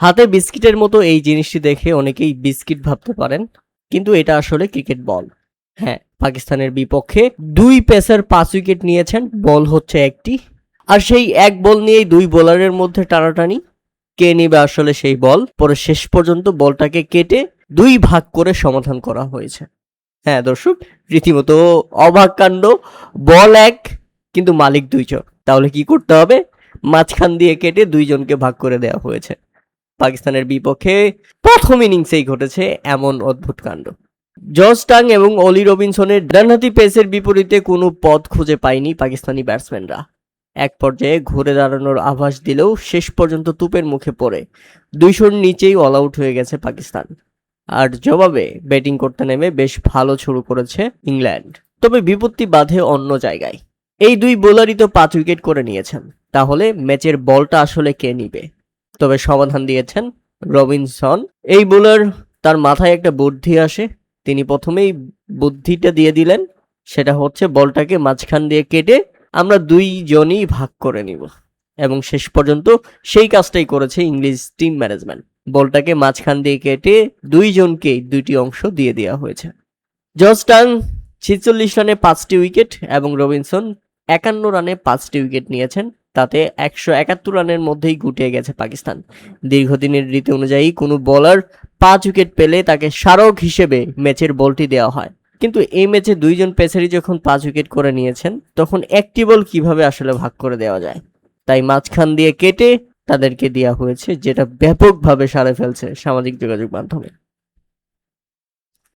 হাতে বিস্কিটের মতো এই জিনিসটি দেখে অনেকেই বিস্কিট ভাবতে পারেন, কিন্তু এটা আসলে ক্রিকেট বল। হ্যাঁ, পাকিস্তানের বিপক্ষে 2 পেসার 5 উইকেট নিয়েছেন, বল হচ্ছে একটি। আর সেই এক বল নিয়েই 2 বোলারের মধ্যে টানাটানি, কে নিবে আসলে সেই বল। পরে শেষ পর্যন্ত বলটাকে কেটে 2 ভাগ করে সমাধান করা হয়েছে। হ্যাঁ দর্শক, রীতিমতো অবাক কাণ্ড। বল এক, কিন্তু মালিক 2 জন। তাহলে কি করতে হবে? মাঝখান দিয়ে কেটে 2 জনকে ভাগ করে দেওয়া হয়েছে। পাকিস্তানের বিপক্ষে প্রথম ইনিংসেই ঘটেছে এমন অদ্ভুত কাণ্ড। জর্জ টাং এবং অলি রবিনসনের ডানহাতি পেসের বিপরীতে কোনো পথ খুঁজে পায়নি পাকিস্তানি ব্যাটসম্যানরা। এক পর্যায়ে ঘুরে দাঁড়ানোর আভাস দিলেও শেষ পর্যন্ত তুপের মুখে পড়ে 200-র নিচেই অল আউট হয়ে গেছে পাকিস্তান। আর জবাবে ব্যাটিং করতে নেমে বেশ ভালো শুরু করেছে ইংল্যান্ড। তবে বিপত্তি বাধে অন্য জায়গায়। এই 2 বোলারই তো 5 উইকেট করে নিয়েছেন, তাহলে ম্যাচের বলটা আসলে কে নিবে? তবে সমাধান দিয়েছেন রবিনসন। এই বোলার, তার মাথায় একটা বুদ্ধি আসে, তিনি প্রথমেই বুদ্ধিটা দিয়ে দিলেন। সেটা হচ্ছে বলটাকে মাঝখান দিয়ে কেটে আমরা 2 জনই ভাগ করে নিব। এবং শেষ পর্যন্ত সেই কাজটাই করেছে ইংলিশ টিম ম্যানেজমেন্ট। বলটাকে মাঝখান দিয়ে কেটে 2 জনকেই 2টি অংশ দিয়ে দেওয়া হয়েছে। জর্জ টাং 46 রানে 5টি উইকেট এবং রবিনসন 51 রানে 5টি উইকেট নিয়েছেন। তাতে 171 রানের মধ্যেই গুটিয়ে গেছে পাকিস্তান। দীর্ঘদিনের রীতি অনুযায়ী কোনো বোলার 5 উইকেট পেলে তাকে স্মারক হিসেবে ম্যাচের বলটি দেওয়া হয়। কিন্তু এই ম্যাচে 2 জন পেসারই যখন 5 উইকেট করে নিয়েছেন, তখন একটি বল কিভাবে আসলে ভাগ করে দেওয়া যায়? তাই মাঝখান দিয়ে কেটে তাদেরকে দেওয়া হয়েছে, যেটা ব্যাপকভাবে সাড়া ফেলছে সামাজিক যোগাযোগ মাধ্যমে।